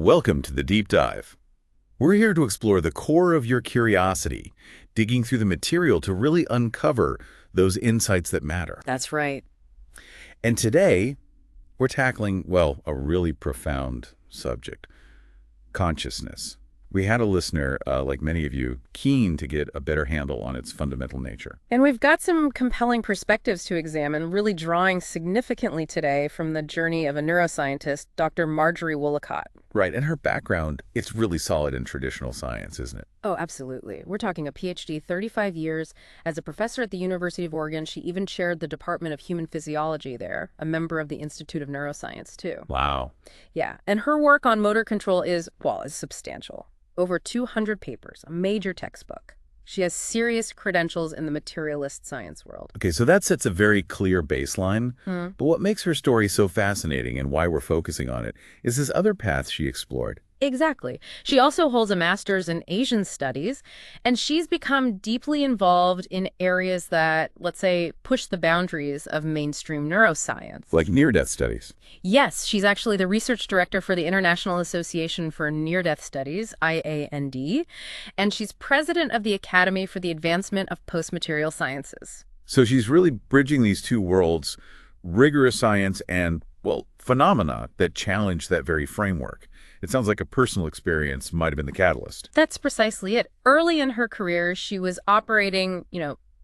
Welcome to the Deep Dive. We're here to explore the core of your curiosity, digging through the material to really uncover those insights that matter. That's right. And today, we're tackling, well, a really profound subject, consciousness. We had a listener, like many of you, keen to get a better handle on its fundamental nature. And we've got some compelling perspectives to examine, really drawing significantly today from the journey of a neuroscientist, Dr. Marjorie Woollacott. Right, and her background, it's really solid in traditional science, isn't it? Oh, absolutely. We're talking a PhD, 35 years. As a professor at the University of Oregon, she even chaired the Department of Human Physiology there, a member of the Institute of Neuroscience, too. Wow. Yeah, and her work on motor control is substantial. Over 200 papers, a major textbook. She has serious credentials in the materialist science world. Okay, so that sets a very clear baseline. But what makes her story so fascinating and why we're focusing on it is this other path she explored. Exactly. She also holds a master's in Asian studies, and she's become deeply involved in areas that, let's say, push the boundaries of mainstream neuroscience. Like near-death studies. Yes, she's actually the research director for the International Association for Near-Death Studies, IAND, and she's president of the Academy for the Advancement of Post-Material Sciences. So she's really bridging these two worlds, rigorous science and, well, phenomena that challenge that very framework. It sounds like a personal experience might have been the catalyst. That's precisely it. Early in her career, she was operating,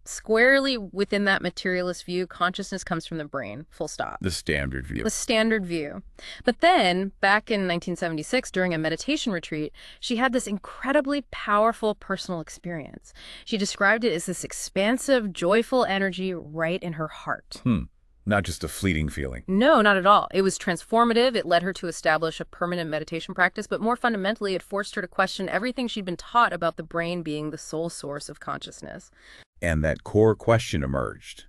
squarely within that materialist view. Consciousness comes from the brain, full stop. The standard view. The standard view. But then, back in 1976, during a meditation retreat, she had this incredibly powerful personal experience. She described it as this expansive, joyful energy right in her heart. Not just a fleeting feeling. No, not at all. It was transformative. It led her to establish a permanent meditation practice, but more fundamentally, it forced her to question everything she'd been taught about the brain being the sole source of consciousness. And that core question emerged.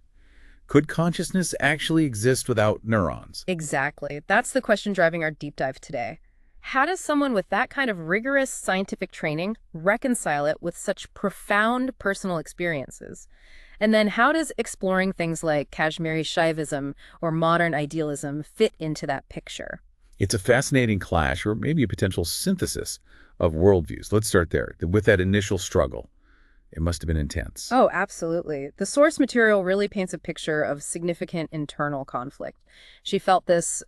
Could consciousness actually exist without neurons? Exactly. That's the question driving our deep dive today. How does someone with that kind of rigorous scientific training reconcile it with such profound personal experiences? And then how does exploring things like Kashmiri Shaivism or modern idealism fit into that picture? It's a fascinating clash, or maybe a potential synthesis of worldviews. Let's start there. With that initial struggle, it must have been intense. Oh, absolutely. The source material really paints a picture of significant internal conflict. She felt this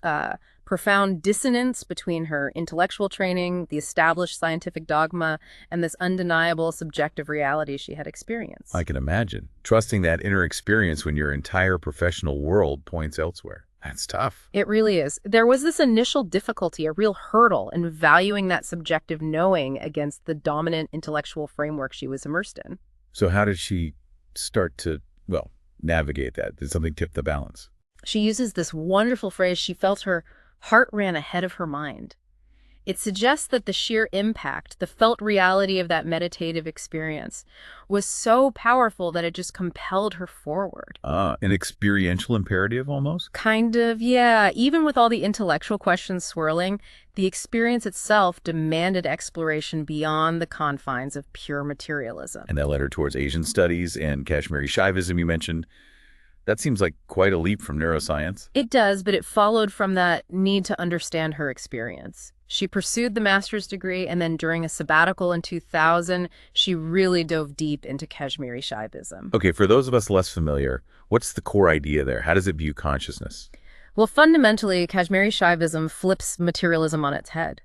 profound dissonance between her intellectual training, the established scientific dogma, and this undeniable subjective reality she had experienced. I can imagine. Trusting that inner experience when your entire professional world points elsewhere. That's tough. It really is. There was this initial difficulty, a real hurdle in valuing that subjective knowing against the dominant intellectual framework she was immersed in. So how did she start to, navigate that? Did something tip the balance? She uses this wonderful phrase, she felt her heart ran ahead of her mind. It suggests that the sheer impact, the felt reality of that meditative experience was so powerful that it just compelled her forward. An experiential imperative almost? Kind of, yeah. Even with all the intellectual questions swirling, the experience itself demanded exploration beyond the confines of pure materialism. And that led her towards Asian studies and Kashmiri Shaivism you mentioned. That seems like quite a leap from neuroscience. It does, but it followed from that need to understand her experience. She pursued the master's degree, and then during a sabbatical in 2000, she really dove deep into Kashmiri Shaivism. Okay, for those of us less familiar, what's the core idea there? How does it view consciousness? Well, fundamentally, Kashmiri Shaivism flips materialism on its head.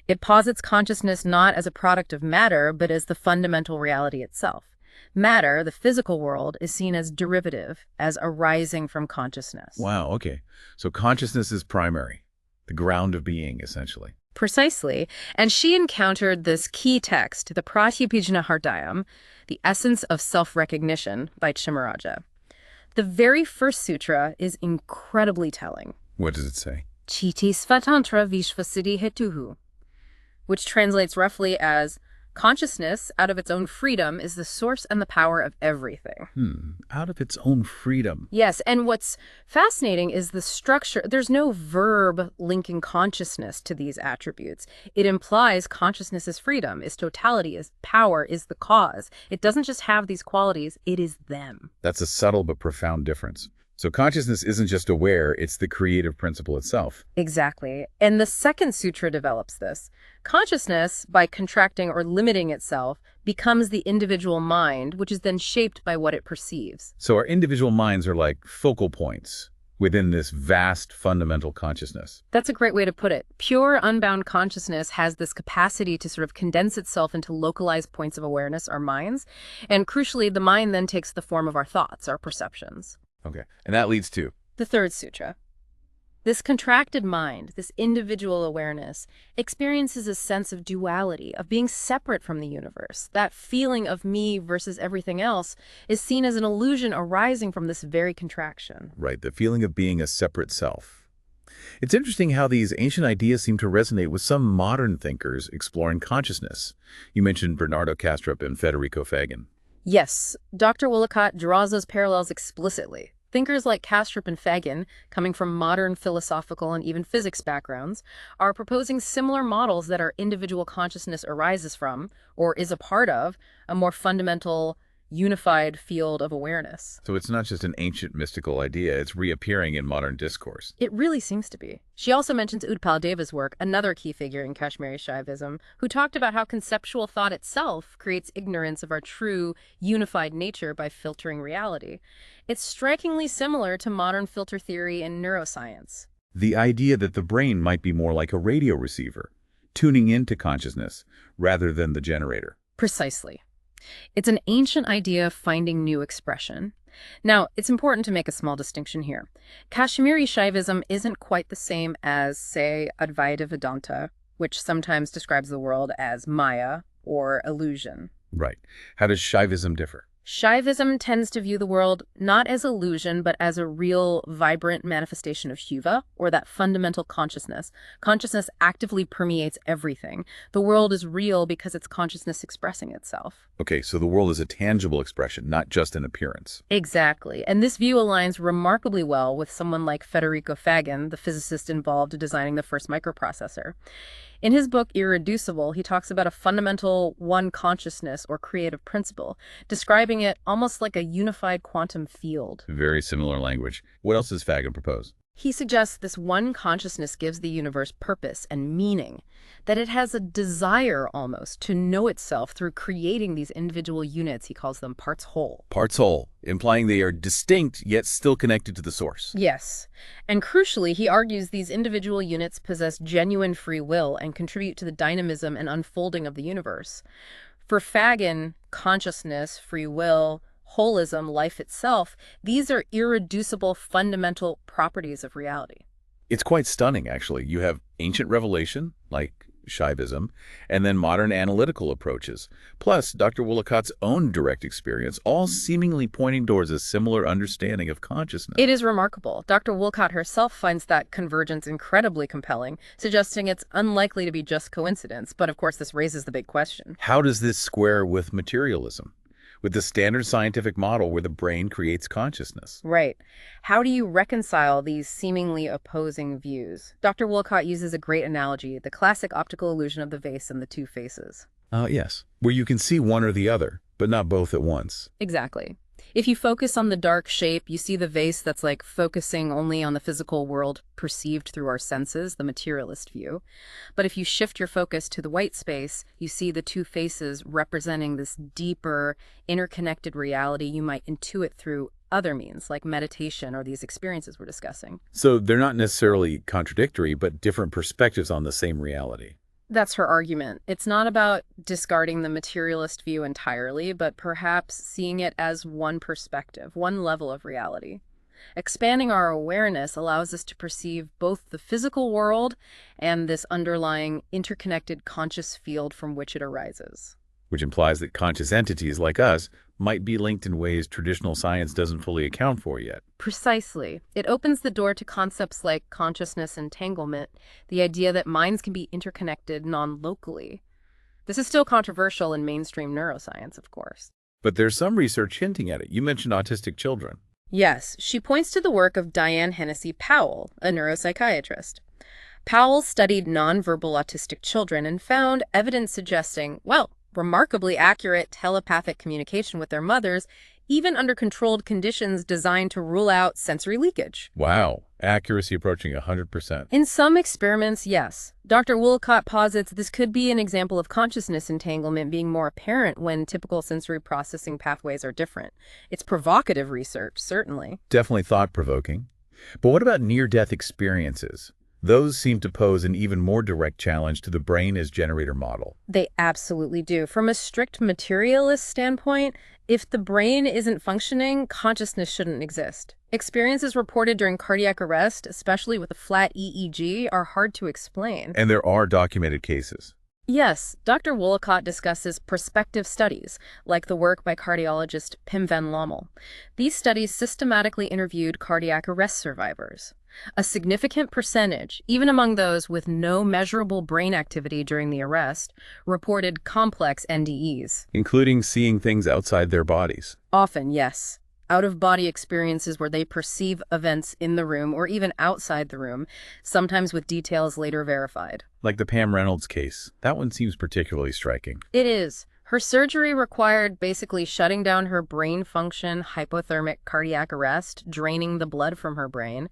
It posits consciousness not as a product of matter, but as the fundamental reality itself. Matter, the physical world, is seen as derivative, as arising from consciousness. Wow, okay. So consciousness is primary, the ground of being, essentially. Precisely. And she encountered this key text, the Pratyabhijna Hardayam, the essence of self-recognition by Chimaraja. The very first sutra is incredibly telling. What does it say? Chiti svatantra vishvasiddhi hetuhu, which translates roughly as consciousness, out of its own freedom, is the source and the power of everything. Out of its own freedom. Yes, and what's fascinating is the structure. There's no verb linking consciousness to these attributes. It implies consciousness is freedom, is totality, is power, is the cause. It doesn't just have these qualities, it is them. That's a subtle but profound difference. So consciousness isn't just aware, it's the creative principle itself. Exactly. And the second sutra develops this. Consciousness, by contracting or limiting itself, becomes the individual mind, which is then shaped by what it perceives. So our individual minds are like focal points within this vast fundamental consciousness. That's a great way to put it. Pure, unbound consciousness has this capacity to sort of condense itself into localized points of awareness, our minds. And crucially, the mind then takes the form of our thoughts, our perceptions. Okay. And that leads to The third sutra. This contracted mind, this individual awareness, experiences a sense of duality, of being separate from the universe. That feeling of me versus everything else is seen as an illusion arising from this very contraction. right, the feeling of being a separate self. It's interesting how these ancient ideas seem to resonate with some modern thinkers exploring consciousness. You mentioned Bernardo Kastrup and Federico Fagan. Yes, Dr. Woollacott draws those parallels explicitly. Thinkers like Kastrup and Fagan, coming from modern philosophical and even physics backgrounds, are proposing similar models that our individual consciousness arises from, or is a part of, a more fundamental, unified field of awareness. So it's not just an ancient mystical idea, it's reappearing in modern discourse. It really seems to be. She also mentions Utpal Deva's work, another key figure in Kashmiri Shaivism, who talked about how conceptual thought itself creates ignorance of our true, unified nature by filtering reality. It's strikingly similar to modern filter theory and neuroscience. The idea that the brain might be more like a radio receiver, tuning into consciousness rather than the generator. Precisely. It's an ancient idea finding new expression. Now, it's important to make a small distinction here. Kashmiri Shaivism isn't quite the same as, say, Advaita Vedanta, which sometimes describes the world as Maya or illusion. Right. How does Shaivism differ? Shaivism tends to view the world not as illusion, but as a real, vibrant manifestation of Shiva, or that fundamental consciousness. Consciousness actively permeates everything. The world is real because it's consciousness expressing itself. Okay, so the world is a tangible expression, not just an appearance. Exactly. And this view aligns remarkably well with someone like Federico Fagan, the physicist involved in designing the first microprocessor. In his book, Irreducible, he talks about a fundamental one consciousness or creative principle, describing it almost like a unified quantum field. Very similar language. What else does Fagan propose? He suggests this one consciousness gives the universe purpose and meaning, that it has a desire almost to know itself through creating these individual units. He calls them parts whole. Parts whole, implying they are distinct yet still connected to the source. Yes. And crucially, he argues these individual units possess genuine free will and contribute to the dynamism and unfolding of the universe. For Fagan, consciousness, free will, holism, life itself, these are irreducible fundamental properties of reality. It's quite stunning, actually. You have ancient revelation, like Shaivism, and then modern analytical approaches, plus Dr. Woollacott's own direct experience, all seemingly pointing towards a similar understanding of consciousness. It is remarkable. Dr. Woollacott herself finds that convergence incredibly compelling, suggesting it's unlikely to be just coincidence. But of course, this raises the big question. How does this square with materialism? With the standard scientific model where the brain creates consciousness? Right. How do you reconcile these seemingly opposing views? Dr. Woollacott uses a great analogy, the classic optical illusion of the vase and the two faces. Yes. Where you can see one or the other, but not both at once. Exactly. If you focus on the dark shape, you see the vase that's like focusing only on the physical world perceived through our senses, the materialist view. But if you shift your focus to the white space, you see the two faces representing this deeper, interconnected reality you might intuit through other means, like meditation or these experiences we're discussing. So they're not necessarily contradictory, but different perspectives on the same reality. That's her argument. It's not about discarding the materialist view entirely, but perhaps seeing it as one perspective, one level of reality. Expanding our awareness allows us to perceive both the physical world and this underlying interconnected conscious field from which it arises. Which implies that conscious entities like us might be linked in ways traditional science doesn't fully account for yet. Precisely. It opens the door to concepts like consciousness entanglement, the idea that minds can be interconnected non-locally. This is still controversial in mainstream neuroscience, of course. But there's some research hinting at it. You mentioned autistic children. Yes, she points to the work of Diane Hennessy Powell, a neuropsychiatrist. Powell studied nonverbal autistic children and found evidence suggesting, well, remarkably accurate telepathic communication with their mothers, even under controlled conditions designed to rule out sensory leakage. Wow. Accuracy approaching 100%. In some experiments, yes. Dr. Woollacott posits this could be an example of consciousness entanglement being more apparent when typical sensory processing pathways are different. It's provocative research, certainly. Definitely thought-provoking. But what about near-death experiences? Those seem to pose an even more direct challenge to the brain as generator model. They absolutely do. From a strict materialist standpoint, if the brain isn't functioning, consciousness shouldn't exist. Experiences reported during cardiac arrest, especially with a flat EEG, are hard to explain. And there are documented cases. Yes, Dr. Woollacott discusses prospective studies, like the work by cardiologist Pim van Lommel. These studies systematically interviewed cardiac arrest survivors. A significant percentage, even among those with no measurable brain activity during the arrest, reported complex NDEs. Including seeing things outside their bodies. Often, yes. Out-of-body experiences where they perceive events in the room or even outside the room, sometimes with details later verified. Like the Pam Reynolds case. That one seems particularly striking. It is. Her surgery required basically shutting down her brain function, hypothermic cardiac arrest, draining the blood from her brain.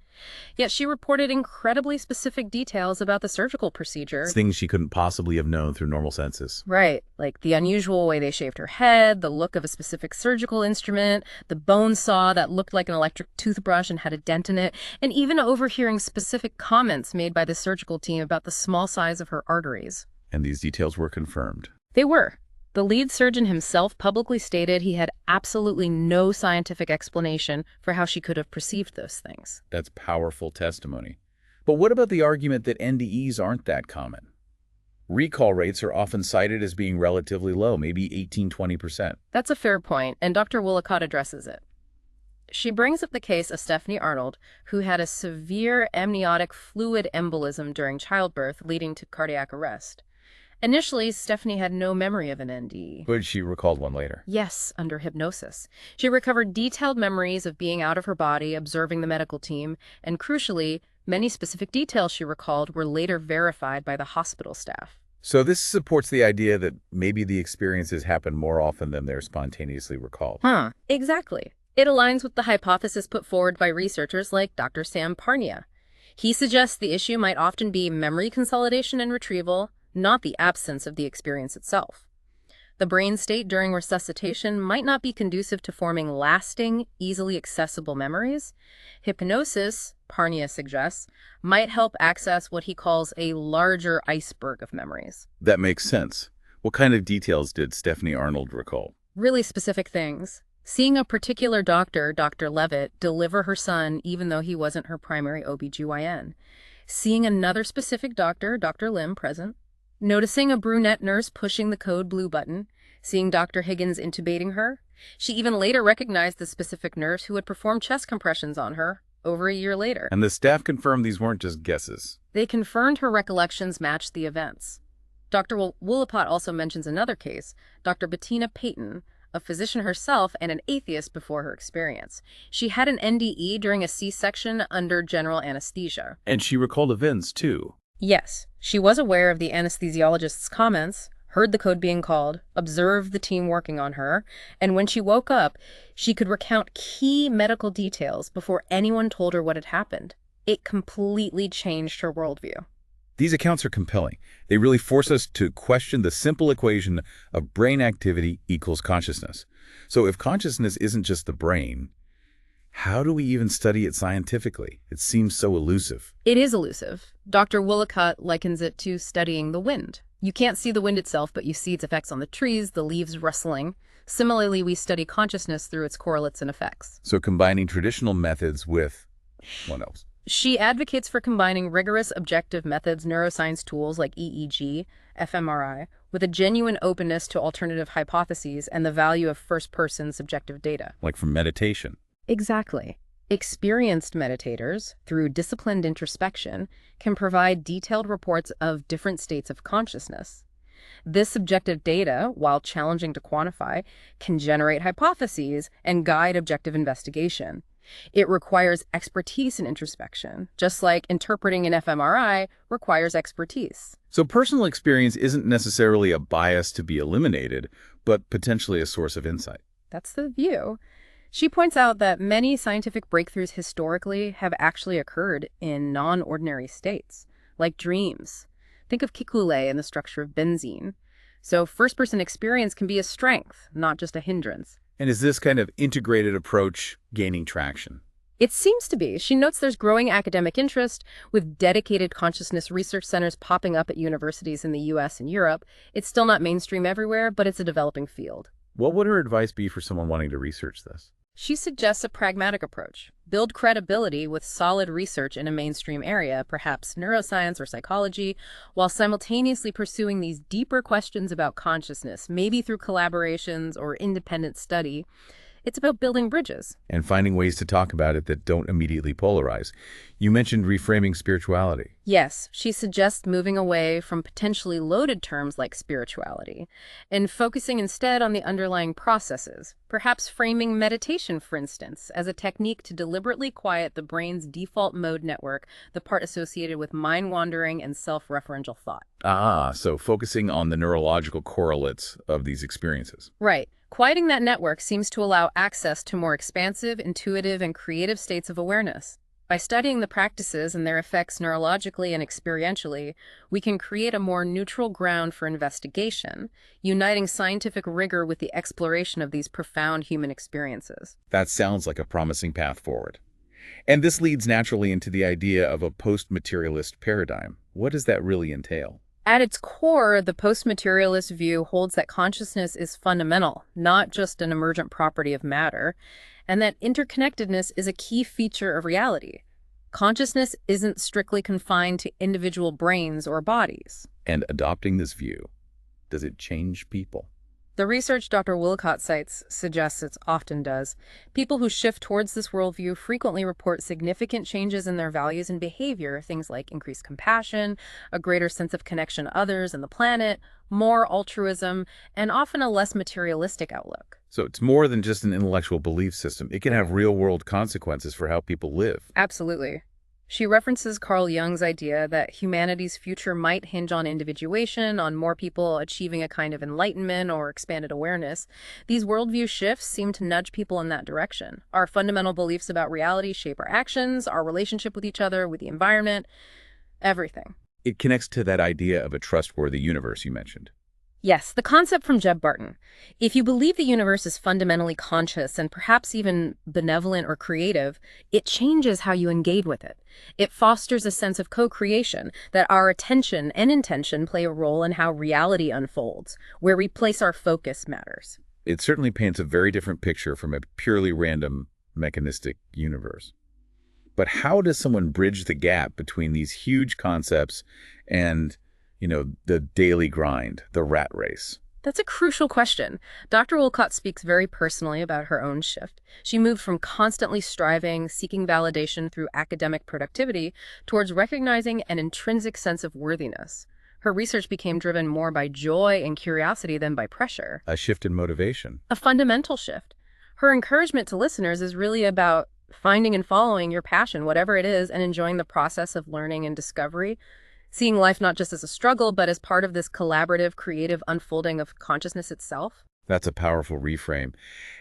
Yet she reported incredibly specific details about the surgical procedure. Things she couldn't possibly have known through normal senses. Right, like the unusual way they shaved her head, the look of a specific surgical instrument, the bone saw that looked like an electric toothbrush and had a dent in it, and even overhearing specific comments made by the surgical team about the small size of her arteries. And these details were confirmed. They were. The lead surgeon himself publicly stated he had absolutely no scientific explanation for how she could have perceived those things. That's powerful testimony. But what about the argument that NDEs aren't that common? Recall rates are often cited as being relatively low, maybe 18–20%. That's a fair point, and Dr. Woollacott addresses it. She brings up the case of Stephanie Arnold, who had a severe amniotic fluid embolism during childbirth, leading to cardiac arrest. Initially, Stephanie had no memory of an NDE. But she recalled one later. Yes, under hypnosis. She recovered detailed memories of being out of her body, observing the medical team, and crucially, many specific details she recalled were later verified by the hospital staff. So this supports the idea that maybe the experiences happen more often than they're spontaneously recalled. Exactly. It aligns with the hypothesis put forward by researchers like Dr. Sam Parnia. He suggests the issue might often be memory consolidation and retrieval, not the absence of the experience itself. The brain state during resuscitation might not be conducive to forming lasting, easily accessible memories. Hypnosis, Parnia suggests, might help access what he calls a larger iceberg of memories. That makes sense. What kind of details did Stephanie Arnold recall? Really specific things. Seeing a particular doctor, Dr. Levitt, deliver her son even though he wasn't her primary OBGYN. Seeing another specific doctor, Dr. Lim, present. Noticing a brunette nurse pushing the code blue button, seeing Dr. Higgins intubating her. She even later recognized the specific nurse who had performed chest compressions on her over a year later. And the staff confirmed these weren't just guesses. They confirmed her recollections matched the events. Dr. Woollacott also mentions another case, Dr. Bettina Payton, a physician herself and an atheist before her experience. She had an NDE during a C-section under general anesthesia. And she recalled events, too. Yes, she was aware of the anesthesiologist's comments, heard the code being called, observed the team working on her, and when she woke up, she could recount key medical details before anyone told her what had happened. It completely changed her worldview. These accounts are compelling. They really force us to question the simple equation of brain activity equals consciousness. So if consciousness isn't just the brain, how do we even study it scientifically? It seems so elusive. It is elusive. Dr. Woollacott likens it to studying the wind. You can't see the wind itself, but you see its effects on the trees, the leaves rustling. Similarly, we study consciousness through its correlates and effects. So combining traditional methods with what else? She advocates for combining rigorous objective methods, neuroscience tools like EEG, fMRI, with a genuine openness to alternative hypotheses and the value of first-person subjective data. Like from meditation. Exactly. Experienced meditators, through disciplined introspection, can provide detailed reports of different states of consciousness. This subjective data, while challenging to quantify, can generate hypotheses and guide objective investigation. It requires expertise in introspection, just like interpreting an fMRI requires expertise. So personal experience isn't necessarily a bias to be eliminated, but potentially a source of insight. That's the view. She points out that many scientific breakthroughs historically have actually occurred in non-ordinary states, like dreams. Think of Kikule and the structure of benzene. So first-person experience can be a strength, not just a hindrance. And is this kind of integrated approach gaining traction? It seems to be. She notes there's growing academic interest, with dedicated consciousness research centers popping up at universities in the US and Europe. It's still not mainstream everywhere, but it's a developing field. What would her advice be for someone wanting to research this? She suggests a pragmatic approach. Build credibility with solid research in a mainstream area, perhaps neuroscience or psychology, while simultaneously pursuing these deeper questions about consciousness, maybe through collaborations or independent study. It's about building bridges. And finding ways to talk about it that don't immediately polarize. You mentioned reframing spirituality. Yes, she suggests moving away from potentially loaded terms like spirituality and focusing instead on the underlying processes, perhaps framing meditation, for instance, as a technique to deliberately quiet the brain's default mode network, the part associated with mind-wandering and self-referential thought. So focusing on the neurological correlates of these experiences. Right. Quieting that network seems to allow access to more expansive, intuitive, and creative states of awareness. By studying the practices and their effects neurologically and experientially, we can create a more neutral ground for investigation, uniting scientific rigor with the exploration of these profound human experiences. That sounds like a promising path forward. And this leads naturally into the idea of a post-materialist paradigm. What does that really entail? At its core, the post-materialist view holds that consciousness is fundamental, not just an emergent property of matter, and that interconnectedness is a key feature of reality. Consciousness isn't strictly confined to individual brains or bodies. And adopting this view, does it change people? The research Dr. Woollacott cites suggests it often does. People who shift towards this worldview frequently report significant changes in their values and behavior, things like increased compassion, a greater sense of connection to others and the planet, more altruism, and often a less materialistic outlook. So it's more than just an intellectual belief system. It can have real-world consequences for how people live. Absolutely. She references Carl Jung's idea that humanity's future might hinge on individuation, on more people achieving a kind of enlightenment or expanded awareness. These worldview shifts seem to nudge people in that direction. Our fundamental beliefs about reality shape our actions, our relationship with each other, with the environment, everything. It connects to that idea of a trustworthy universe you mentioned. Yes, the concept from Jeb Barton. If you believe the universe is fundamentally conscious and perhaps even benevolent or creative, it changes how you engage with it. It fosters a sense of co-creation, that our attention and intention play a role in how reality unfolds. Where we place our focus matters. It certainly paints a very different picture from a purely random, mechanistic universe. But how does someone bridge the gap between these huge concepts and the daily grind, the rat race? That's a crucial question. Dr. Woollacott speaks very personally about her own shift. She moved from constantly striving, seeking validation through academic productivity, towards recognizing an intrinsic sense of worthiness. Her research became driven more by joy and curiosity than by pressure. A shift in motivation. A fundamental shift. Her encouragement to listeners is really about finding and following your passion, whatever it is, and enjoying the process of learning and discovery. Seeing life not just as a struggle, but as part of this collaborative, creative unfolding of consciousness itself. That's a powerful reframe.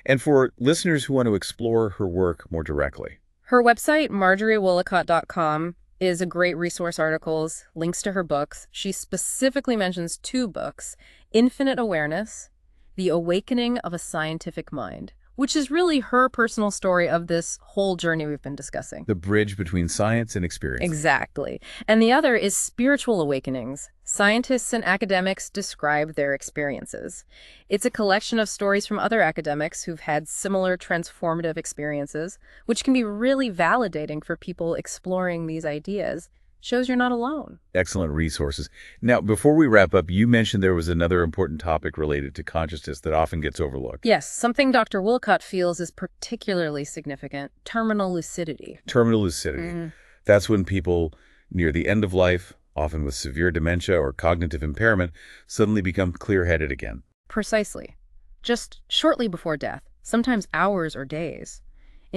And for listeners who want to explore her work more directly. Her website, MarjorieWoollacott.com, is a great resource articles, links to her books. She specifically mentions 2 books, Infinite Awareness, The Awakening of a Scientific Mind, which is really her personal story of this whole journey we've been discussing. The bridge between science and experience. Exactly. And the other is Spiritual Awakenings. Scientists and academics describe their experiences. It's a collection of stories from other academics who've had similar transformative experiences, which can be really validating for people exploring these ideas. Shows you're not alone. Excellent resources. Now, before we wrap up, you mentioned there was another important topic related to consciousness that often gets overlooked. Yes, something Dr. Woollacott feels is particularly significant, terminal lucidity. Terminal lucidity. That's when people near the end of life, often with severe dementia or cognitive impairment, suddenly become clear-headed again. Precisely. Just shortly before death, sometimes hours or days.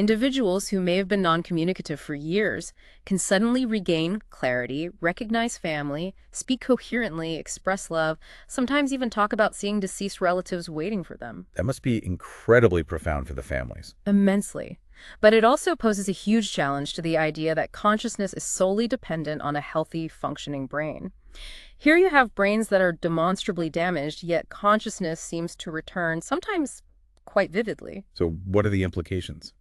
Individuals who may have been non-communicative for years can suddenly regain clarity, recognize family, speak coherently, express love, sometimes even talk about seeing deceased relatives waiting for them. That must be incredibly profound for the families. Immensely. But it also poses a huge challenge to the idea that consciousness is solely dependent on a healthy, functioning brain. Here you have brains that are demonstrably damaged, yet consciousness seems to return, sometimes quite vividly. So what are the implications?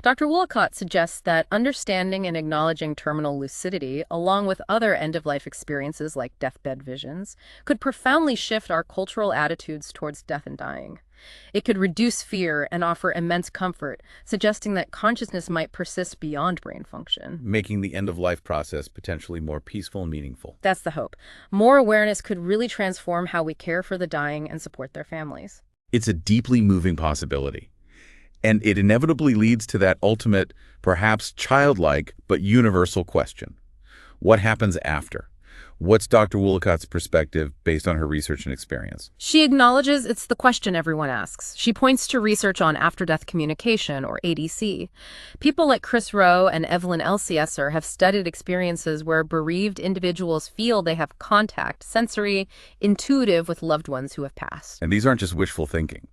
Dr. Woollacott suggests that understanding and acknowledging terminal lucidity, along with other end-of-life experiences like deathbed visions, could profoundly shift our cultural attitudes towards death and dying. It could reduce fear and offer immense comfort, suggesting that consciousness might persist beyond brain function. Making the end-of-life process potentially more peaceful and meaningful. That's the hope. More awareness could really transform how we care for the dying and support their families. It's a deeply moving possibility. And it inevitably leads to that ultimate, perhaps childlike, but universal question. What happens after? What's Dr. Woollacott's perspective based on her research and experience? She acknowledges it's the question everyone asks. She points to research on after-death communication, or ADC. People like Chris Rowe and Evelyn Elsiesser have studied experiences where bereaved individuals feel they have contact, sensory, intuitive, with loved ones who have passed. And these aren't just wishful thinking.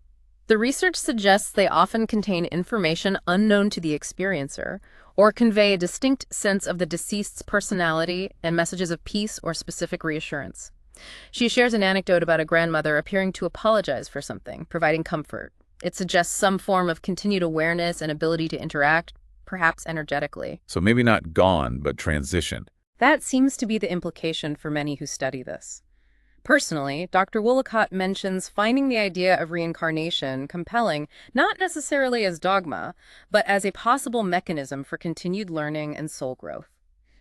The research suggests they often contain information unknown to the experiencer, or convey a distinct sense of the deceased's personality and messages of peace or specific reassurance. She shares an anecdote about a grandmother appearing to apologize for something, providing comfort. It suggests some form of continued awareness and ability to interact, perhaps energetically. So maybe not gone, but transitioned. That seems to be the implication for many who study this. Personally, Dr. Woollacott mentions finding the idea of reincarnation compelling, not necessarily as dogma, but as a possible mechanism for continued learning and soul growth.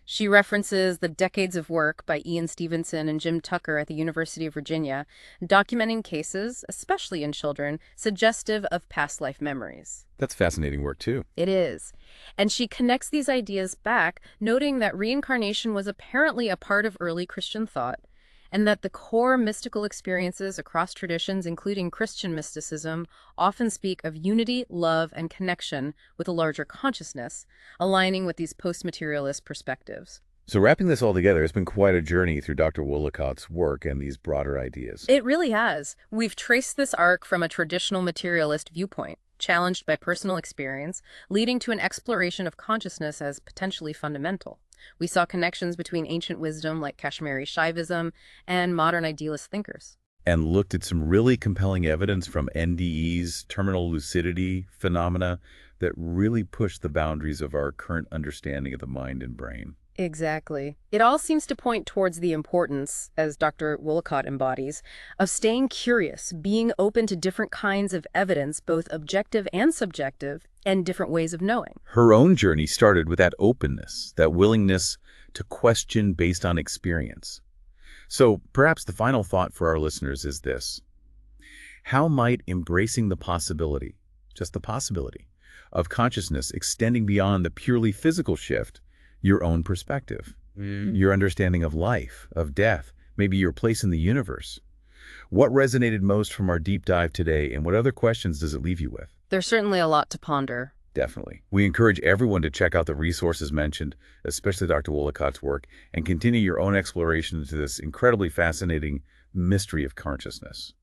She references the decades of work by Ian Stevenson and Jim Tucker at the University of Virginia, documenting cases, especially in children, suggestive of past life memories. That's fascinating work, too. It is. And she connects these ideas back, noting that reincarnation was apparently a part of early Christian thought, and that the core mystical experiences across traditions, including Christian mysticism, often speak of unity, love, and connection with a larger consciousness, aligning with these post-materialist perspectives. So wrapping this all together, it's been quite a journey through Dr. Woollacott's work and these broader ideas. It really has. We've traced this arc from a traditional materialist viewpoint, challenged by personal experience, leading to an exploration of consciousness as potentially fundamental. We saw connections between ancient wisdom like Kashmiri Shaivism and modern idealist thinkers. And looked at some really compelling evidence from NDEs, terminal lucidity phenomena that really push the boundaries of our current understanding of the mind and brain. Exactly. It all seems to point towards the importance, as Dr. Woollacott embodies, of staying curious, being open to different kinds of evidence, both objective and subjective, and different ways of knowing. Her own journey started with that openness, that willingness to question based on experience. So perhaps the final thought for our listeners is this. How might embracing the possibility, just the possibility, of consciousness extending beyond the purely physical shift your own perspective, your understanding of life, of death, maybe your place in the universe? What resonated most from our deep dive today, and what other questions does it leave you with? There's certainly a lot to ponder. Definitely. We encourage everyone to check out the resources mentioned, especially Dr. Woollacott's work, and continue your own exploration into this incredibly fascinating mystery of consciousness.